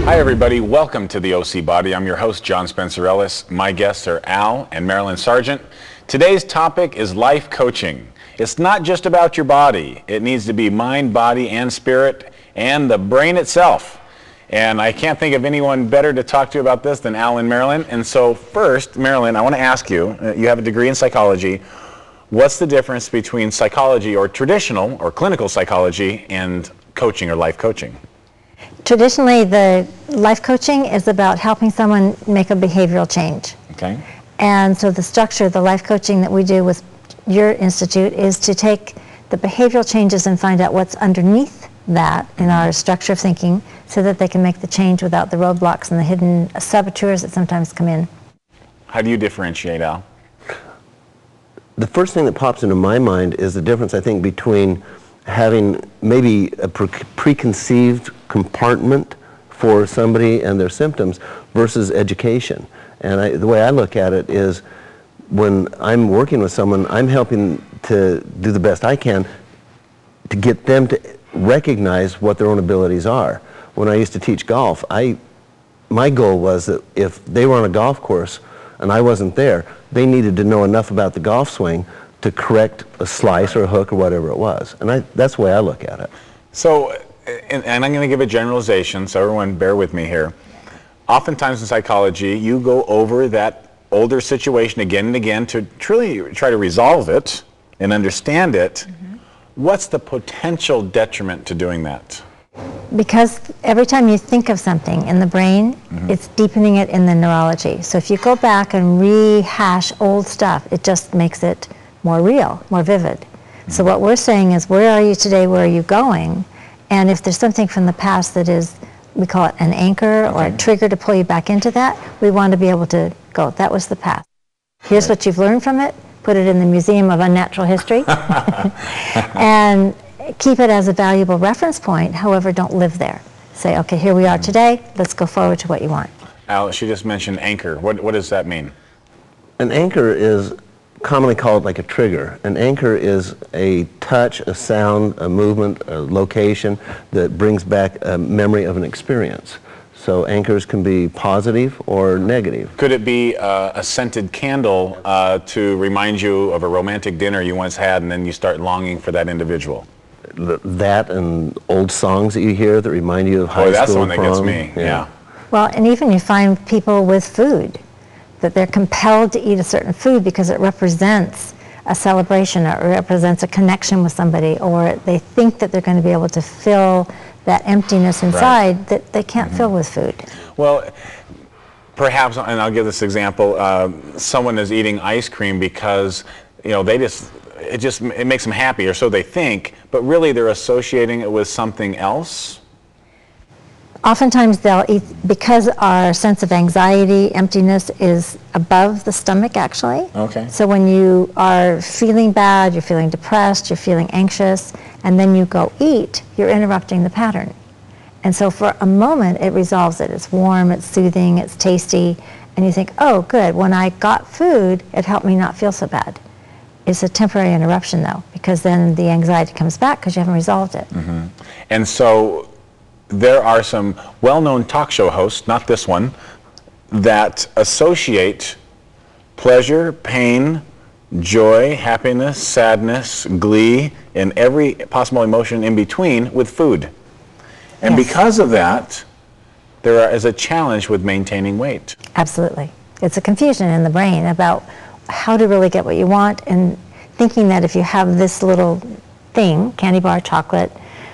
Hi everybody, welcome to the OC Body. I'm your host, John Spencer Ellis. My guests are Al and Marilyn Sargent. Today's topic is life coaching. It's not just about your body. It needs to be mind, body, and spirit, and the brain itself. And I can't think of anyone better to talk to about this than Al and Marilyn. And so first, Marilyn, I want to ask you, you have a degree in psychology. What's the difference between psychology or traditional or clinical psychology and coaching or life coaching? Traditionally, the life coaching is about helping someone make a behavioral change. Okay. And so the structure, the life coaching that we do with your institute is to take the behavioral changes and find out what's underneath that in our structure of thinking so that they can make the change without the roadblocks and the hidden saboteurs that sometimes come in. How do you differentiate, Al? The first thing that pops into my mind is the difference, I think, between having maybe a preconceived compartment for somebody and their symptoms versus education. And the way I look at it is when I'm working with someone, I'm helping to do the best I can to get them to recognize what their own abilities are. When I used to teach golf, my goal was that if they were on a golf course and I wasn't there, they needed to know enough about the golf swing to correct a slice or a hook or whatever it was. And that's the way I look at it. So, and I'm going to give a generalization, so everyone bear with me here. Oftentimes in psychology, you go over that older situation again and again to truly try to resolve it and understand it. What's the potential detriment to doing that? Because every time you think of something in the brain, it's deepening it in the neurology. So if you go back and rehash old stuff, it just makes it more real, more vivid. So what we're saying is, where are you today, where are you going? And if there's something from the past that is, we call it an anchor or a trigger to pull you back into that, we want to be able to go, that was the past. Here's what you've learned from it, put it in the Museum of Unnatural History, and keep it as a valuable reference point, however, don't live there. Say, okay, here we are today, let's go forward to what you want. Al, she just mentioned anchor. What does that mean? An anchor is commonly called like a trigger. An anchor is a touch, a sound, a movement, a location that brings back a memory of an experience. So anchors can be positive or negative. Could it be a scented candle to remind you of a romantic dinner you once had and then you start longing for that individual? That and old songs that you hear that remind you of high school. That's the one that gets me, yeah. Well, and even you find people with food, that they're compelled to eat a certain food because it represents a celebration or represents a connection with somebody, or they think that they're going to be able to fill that emptiness inside that they can't fill with food. Well, perhaps, and I'll give this example, someone is eating ice cream because, you know, it makes them happy, or so they think, but really they're associating it with something else. Oftentimes they'll eat, because our sense of anxiety, emptiness is above the stomach actually. Okay. So when you are feeling bad, you're feeling depressed, you're feeling anxious, and then you go eat, you're interrupting the pattern. And so for a moment it resolves it. It's warm, it's soothing, it's tasty, and you think, oh good, when I got food, it helped me not feel so bad. It's a temporary interruption though, because then the anxiety comes back because you haven't resolved it. And so there are some well-known talk show hosts, not this one, that associate pleasure, pain, joy, happiness, sadness, glee, and every possible emotion in between with food. And because of that, there is a challenge with maintaining weight. Absolutely. It's a confusion in the brain about how to really get what you want, and thinking that if you have this little thing, candy bar, chocolate,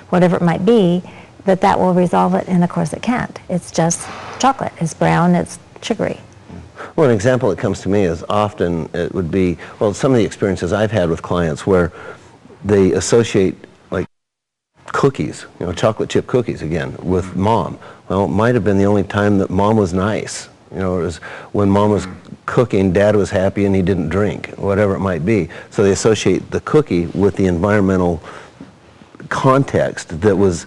whatever it might be, that will resolve it, and of course it can't. It's just chocolate. It's brown, it's sugary. Well, an example that comes to me is often it would be, well, some of the experiences I've had with clients where they associate like cookies, you know, chocolate chip cookies again, with mom. Well, it might have been the only time that mom was nice. You know, it was when mom was cooking, dad was happy and he didn't drink, whatever it might be. So they associate the cookie with the environmental context that was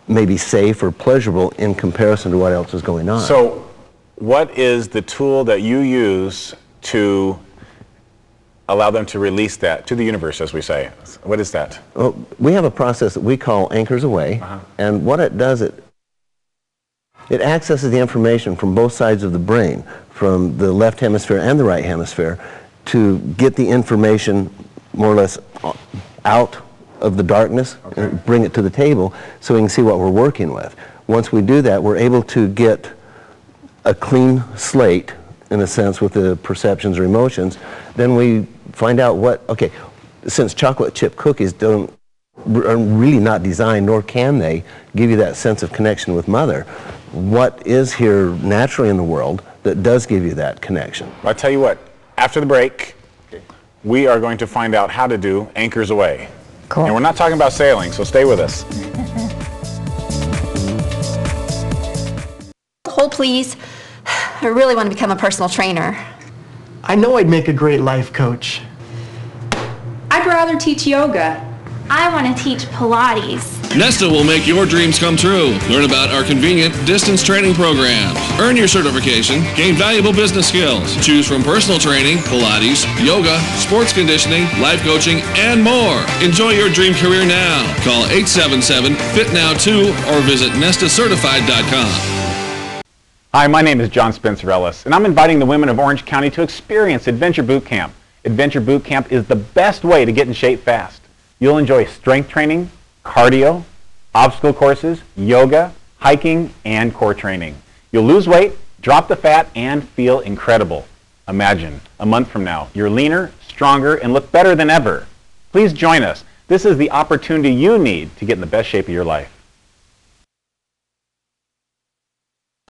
maybe safe or pleasurable in comparison to what else is going on. So what is the tool that you use to allow them to release that to the universe, as we say? What is that? Well, we have a process that we call Anchors Away, and what it does, It accesses the information from both sides of the brain, from the left hemisphere and the right hemisphere, to get the information more or less out of the darkness and bring it to the table so we can see what we're working with. Once we do that, we're able to get a clean slate, in a sense, with the perceptions or emotions. Then we find out what, okay, since chocolate chip cookies are really not designed, nor can they give you that sense of connection with mother, what is here naturally in the world that does give you that connection? I'll tell you what, after the break, we are going to find out how to do Anchors Away. Cool. And we're not talking about sailing, so stay with us. Hold, please. I really want to become a personal trainer. I know I'd make a great life coach. I'd rather teach yoga. I want to teach Pilates. Nesta will make your dreams come true. Learn about our convenient distance training programs. Earn your certification. Gain valuable business skills. Choose from personal training, Pilates, yoga, sports conditioning, life coaching, and more. Enjoy your dream career now. Call 877-FIT-NOW2 or visit nestacertified.com. Hi, my name is John Spencer Ellis, and I'm inviting the women of Orange County to experience Adventure Boot Camp. Adventure Boot Camp is the best way to get in shape fast. You'll enjoy strength training, cardio, obstacle courses, yoga, hiking, and core training. You'll lose weight, drop the fat, and feel incredible. Imagine, a month from now, you're leaner, stronger, and look better than ever. Please join us. This is the opportunity you need to get in the best shape of your life.